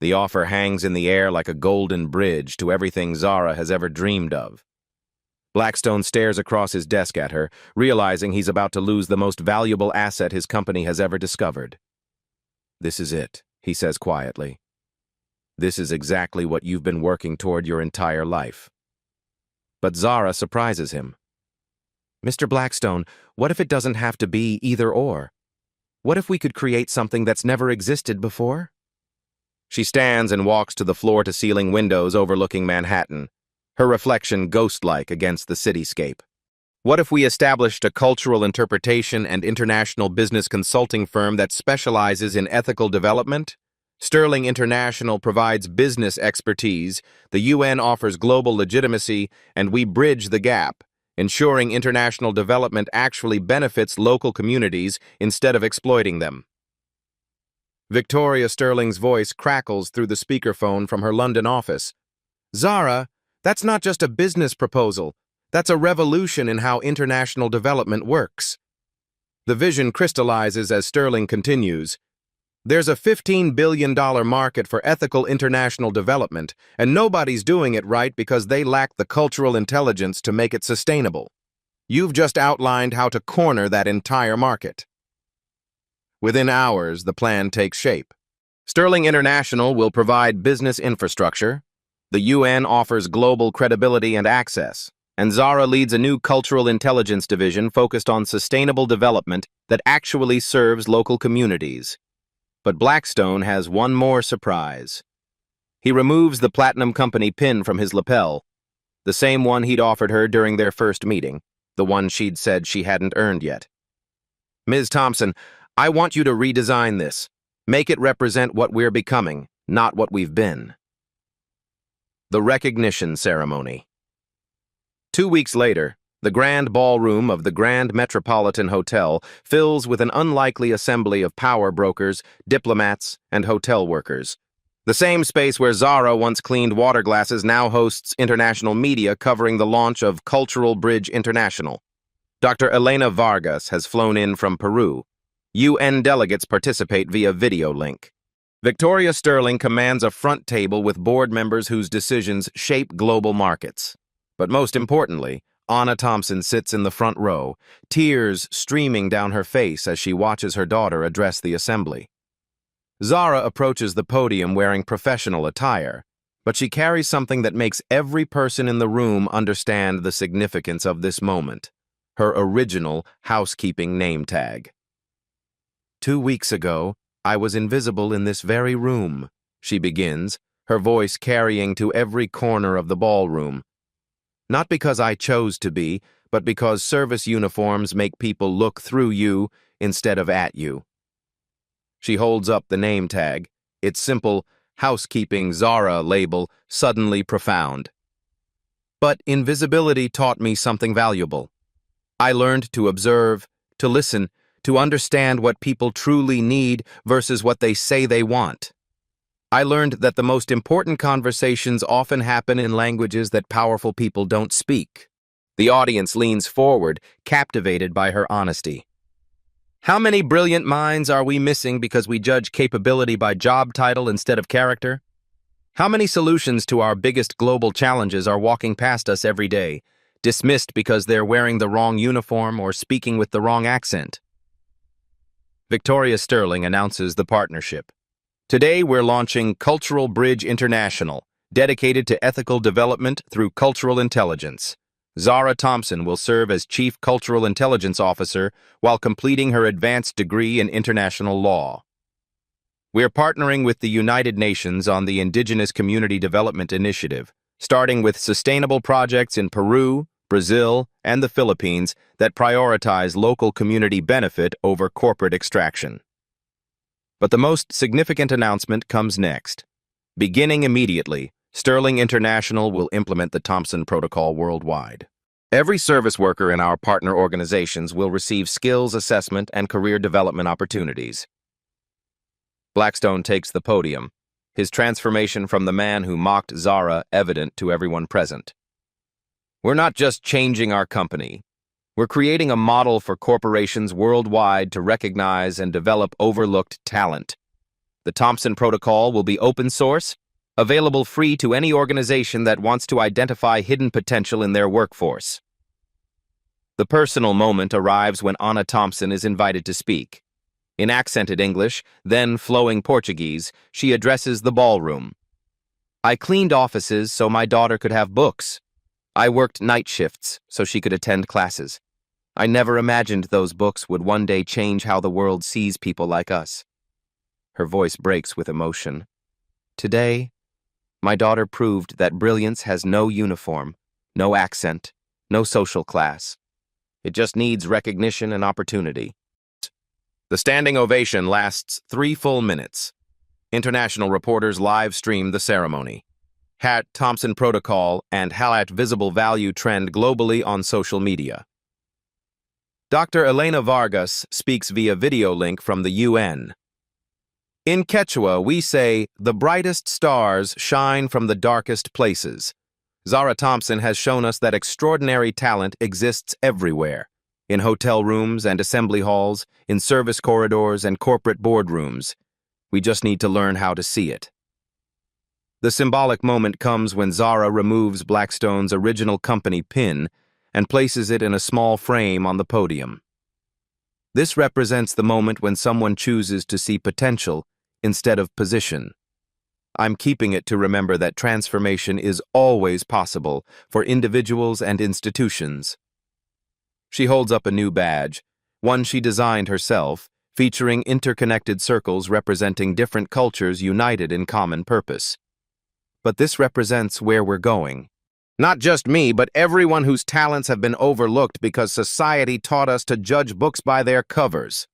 The offer hangs in the air like a golden bridge to everything Zara has ever dreamed of. Blackstone stares across his desk at her, realizing he's about to lose the most valuable asset his company has ever discovered. "This is it," he says quietly. "This is exactly what you've been working toward your entire life." But Zara surprises him. "Mr. Blackstone, what if it doesn't have to be either or? What if we could create something that's never existed before?" She stands and walks to the floor-to-ceiling windows overlooking Manhattan, her reflection ghost-like against the cityscape. "What if we established a cultural interpretation and international business consulting firm that specializes in ethical development? Sterling International provides business expertise, the UN offers global legitimacy, and we bridge the gap, ensuring international development actually benefits local communities instead of exploiting them." Victoria Sterling's voice crackles through the speakerphone from her London office. "Zara, that's not just a business proposal. That's a revolution in how international development works." The vision crystallizes as Sterling continues. "There's a $15 billion market for ethical international development, and nobody's doing it right because they lack the cultural intelligence to make it sustainable. You've just outlined how to corner that entire market." Within hours, the plan takes shape. Sterling International will provide business infrastructure, the UN offers global credibility and access, and Zara leads a new cultural intelligence division focused on sustainable development that actually serves local communities. But Blackstone has one more surprise. He removes the Platinum Company pin from his lapel, the same one he'd offered her during their first meeting, the one she'd said she hadn't earned yet. "Ms. Thompson, I want you to redesign this. Make it represent what we're becoming, not what we've been." The recognition ceremony. 2 weeks later, the grand ballroom of the Grand Metropolitan Hotel fills with an unlikely assembly of power brokers, diplomats, and hotel workers. The same space where Zara once cleaned water glasses now hosts international media covering the launch of Cultural Bridge International. Dr. Elena Vargas has flown in from Peru. UN delegates participate via video link. Victoria Sterling commands a front table with board members whose decisions shape global markets. But most importantly, Anna Thompson sits in the front row, tears streaming down her face as she watches her daughter address the assembly. Zara approaches the podium wearing professional attire, but she carries something that makes every person in the room understand the significance of this moment: her original housekeeping name tag. "2 weeks ago, I was invisible in this very room," she begins, her voice carrying to every corner of the ballroom. Not because I chose to be, but because service uniforms make people look through you instead of at you. She holds up the name tag, its simple housekeeping Zara label suddenly profound. But invisibility taught me something valuable. I learned to observe, to listen, to understand what people truly need versus what they say they want. I learned that the most important conversations often happen in languages that powerful people don't speak. The audience leans forward, captivated by her honesty. How many brilliant minds are we missing because we judge capability by job title instead of character? How many solutions to our biggest global challenges are walking past us every day, dismissed because they're wearing the wrong uniform or speaking with the wrong accent? Victoria Sterling announces the partnership. Today we're launching Cultural Bridge International, dedicated to ethical development through cultural intelligence. Zara Thompson will serve as Chief Cultural Intelligence Officer while completing her advanced degree in international law. We're partnering with the United Nations on the Indigenous Community Development Initiative, starting with sustainable projects in Peru, Brazil, and the Philippines that prioritize local community benefit over corporate extraction. But the most significant announcement comes next. Beginning immediately, Sterling International will implement the Thompson Protocol worldwide. Every service worker in our partner organizations will receive skills assessment and career development opportunities. Blackstone takes the podium, his transformation from the man who mocked Zara evident to everyone present. We're not just changing our company. We're creating a model for corporations worldwide to recognize and develop overlooked talent. The Thompson Protocol will be open source, available free to any organization that wants to identify hidden potential in their workforce. The personal moment arrives when Anna Thompson is invited to speak. In accented English, then flowing Portuguese, she addresses the ballroom. I cleaned offices so my daughter could have books. I worked night shifts so she could attend classes. I never imagined those books would one day change how the world sees people like us. Her voice breaks with emotion. Today, my daughter proved that brilliance has no uniform, no accent, no social class. It just needs recognition and opportunity. The standing ovation lasts 3 full minutes. International reporters live stream the ceremony. Thompson Protocol and Visible Value trend globally on social media. Dr. Elena Vargas speaks via video link from the UN. In Quechua, we say, the brightest stars shine from the darkest places. Zara Thompson has shown us that extraordinary talent exists everywhere. In hotel rooms and assembly halls, in service corridors and corporate boardrooms. We just need to learn how to see it. The symbolic moment comes when Zara removes Blackstone's original company pin and places it in a small frame on the podium. This represents the moment when someone chooses to see potential instead of position. I'm keeping it to remember that transformation is always possible for individuals and institutions. She holds up a new badge, one she designed herself, featuring interconnected circles representing different cultures united in common purpose. But this represents where we're going. Not just me, but everyone whose talents have been overlooked because society taught us to judge books by their covers.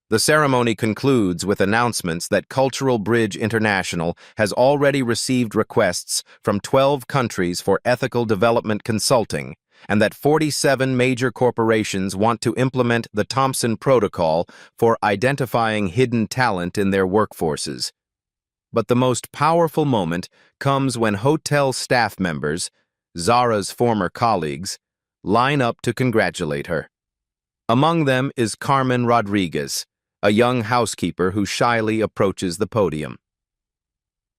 The ceremony concludes with announcements that Cultural Bridge International has already received requests from 12 countries for ethical development consulting, and that 47 major corporations want to implement the Thompson Protocol for identifying hidden talent in their workforces. But the most powerful moment comes when hotel staff members, Zara's former colleagues, line up to congratulate her. Among them is Carmen Rodriguez, a young housekeeper who shyly approaches the podium.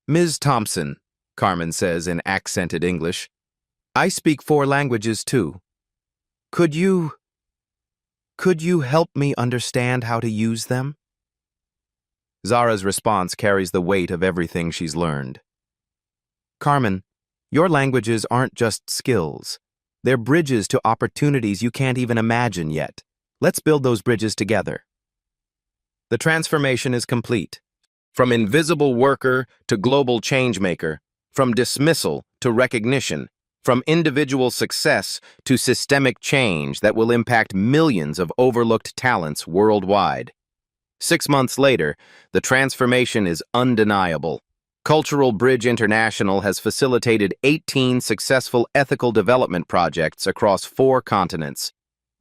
Ms. Thompson, Carmen says in accented English, I speak 4 languages too. Could you help me understand how to use them? Zara's response carries the weight of everything she's learned. Carmen, your languages aren't just skills. They're bridges to opportunities you can't even imagine yet. Let's build those bridges together. The transformation is complete. From invisible worker to global changemaker, from dismissal to recognition, from individual success to systemic change that will impact millions of overlooked talents worldwide. 6 months later, the transformation is undeniable. Cultural Bridge International has facilitated 18 successful ethical development projects across 4 continents.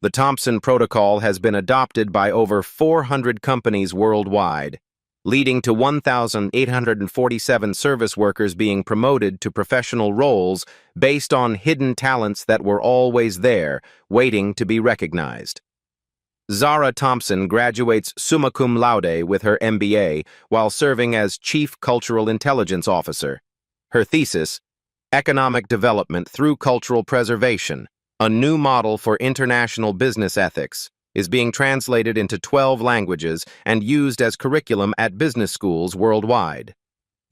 The Thompson Protocol has been adopted by over 400 companies worldwide, leading to 1,847 service workers being promoted to professional roles based on hidden talents that were always there, waiting to be recognized. Zara Thompson graduates summa cum laude with her MBA while serving as Chief Cultural Intelligence Officer. Her thesis, Economic Development Through Cultural Preservation, a new model for international business ethics, is being translated into 12 languages and used as curriculum at business schools worldwide.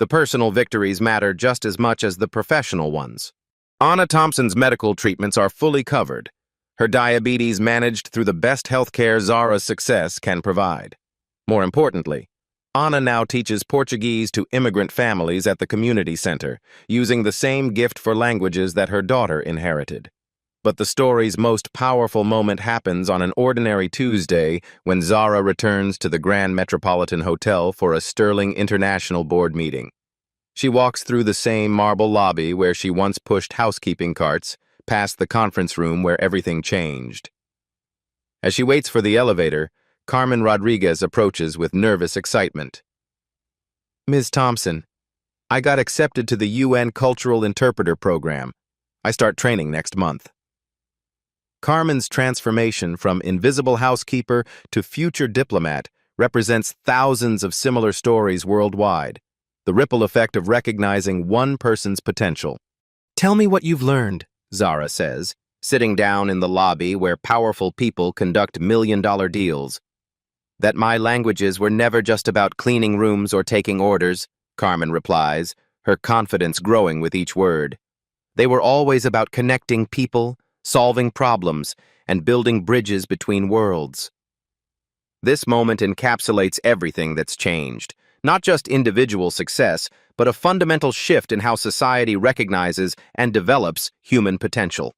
The personal victories matter just as much as the professional ones. Anna Thompson's medical treatments are fully covered. Her diabetes managed through the best healthcare Zara's success can provide. More importantly, Anna now teaches Portuguese to immigrant families at the community center, using the same gift for languages that her daughter inherited. But the story's most powerful moment happens on an ordinary Tuesday when Zara returns to the Grand Metropolitan Hotel for a Sterling International Board meeting. She walks through the same marble lobby where she once pushed housekeeping carts, past the conference room where everything changed. As she waits for the elevator, Carmen Rodriguez approaches with nervous excitement. "Ms. Thompson, I got accepted to the UN Cultural Interpreter Program. I start training next month." Carmen's transformation from invisible housekeeper to future diplomat represents thousands of similar stories worldwide, the ripple effect of recognizing one person's potential. "Tell me what you've learned," Zara says, sitting down in the lobby where powerful people conduct million-dollar deals. "That my languages were never just about cleaning rooms or taking orders," Carmen replies, her confidence growing with each word. "They were always about connecting people, solving problems, and building bridges between worlds." This moment encapsulates everything that's changed, not just individual success, but a fundamental shift in how society recognizes and develops human potential.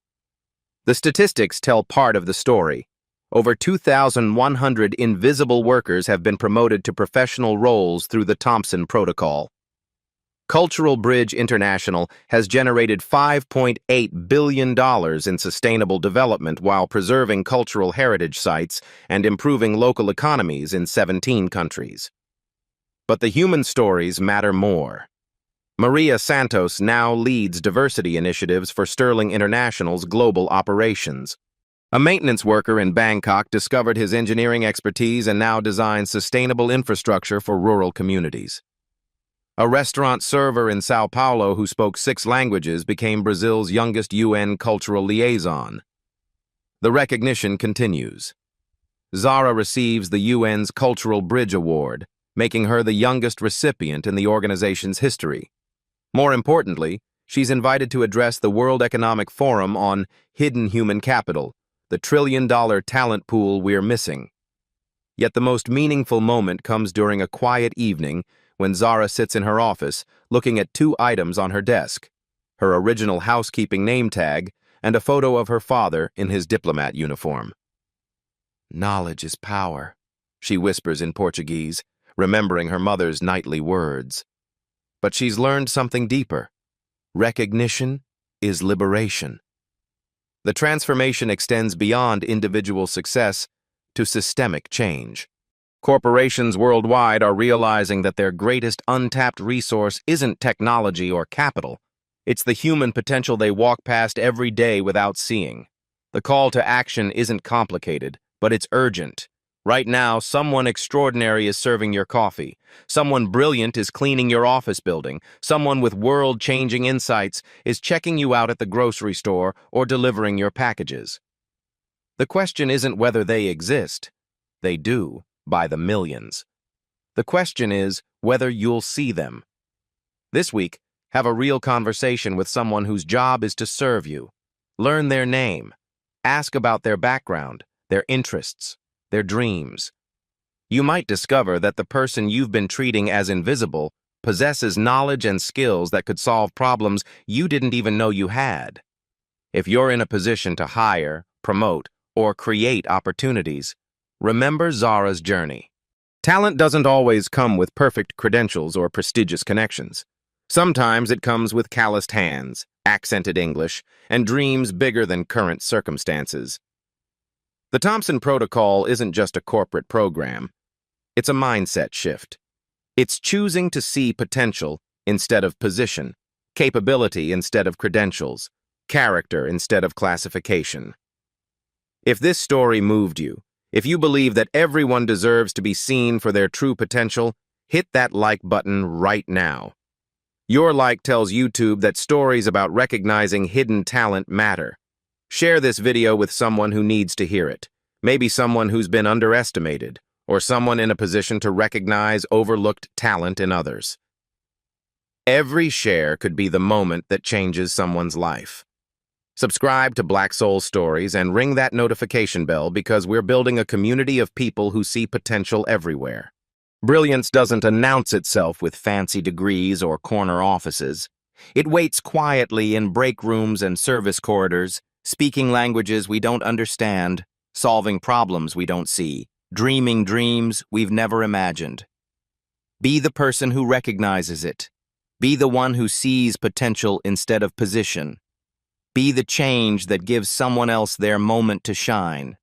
The statistics tell part of the story. Over 2,100 invisible workers have been promoted to professional roles through the Thompson Protocol. Cultural Bridge International has generated $5.8 billion in sustainable development while preserving cultural heritage sites and improving local economies in 17 countries. But the human stories matter more. Maria Santos now leads diversity initiatives for Sterling International's global operations. A maintenance worker in Bangkok discovered his engineering expertise and now designs sustainable infrastructure for rural communities. A restaurant server in Sao Paulo who spoke 6 languages became Brazil's youngest UN cultural liaison. The recognition continues. Zara receives the UN's Cultural Bridge Award, making her the youngest recipient in the organization's history. More importantly, she's invited to address the World Economic Forum on hidden human capital, the trillion-dollar talent pool we're missing. Yet the most meaningful moment comes during a quiet evening when Zara sits in her office, looking at 2 items on her desk, her original housekeeping name tag and a photo of her father in his diplomat uniform. "Knowledge is power," she whispers in Portuguese, remembering her mother's nightly words. But she's learned something deeper. Recognition is liberation. The transformation extends beyond individual success to systemic change. Corporations worldwide are realizing that their greatest untapped resource isn't technology or capital. It's the human potential they walk past every day without seeing. The call to action isn't complicated, but it's urgent. Right now, someone extraordinary is serving your coffee. Someone brilliant is cleaning your office building. Someone with world-changing insights is checking you out at the grocery store or delivering your packages. The question isn't whether they exist. They do, by the millions. The question is whether you'll see them. This week, have a real conversation with someone whose job is to serve you. Learn their name. Ask about their background, their interests, their dreams. You might discover that the person you've been treating as invisible possesses knowledge and skills that could solve problems you didn't even know you had. If you're in a position to hire, promote, or create opportunities, remember Zara's journey. Talent doesn't always come with perfect credentials or prestigious connections. Sometimes it comes with calloused hands, accented English, and dreams bigger than current circumstances. The Thompson Protocol isn't just a corporate program. It's a mindset shift. It's choosing to see potential instead of position, capability instead of credentials, character instead of classification. If this story moved you, if you believe that everyone deserves to be seen for their true potential, hit that like button right now. Your like tells YouTube that stories about recognizing hidden talent matter. Share this video with someone who needs to hear it. Maybe someone who's been underestimated, or someone in a position to recognize overlooked talent in others. Every share could be the moment that changes someone's life. Subscribe to Black Soul Stories and ring that notification bell because we're building a community of people who see potential everywhere. Brilliance doesn't announce itself with fancy degrees or corner offices. It waits quietly in break rooms and service corridors, speaking languages we don't understand, solving problems we don't see, dreaming dreams we've never imagined. Be the person who recognizes it. Be the one who sees potential instead of position. Be the change that gives someone else their moment to shine.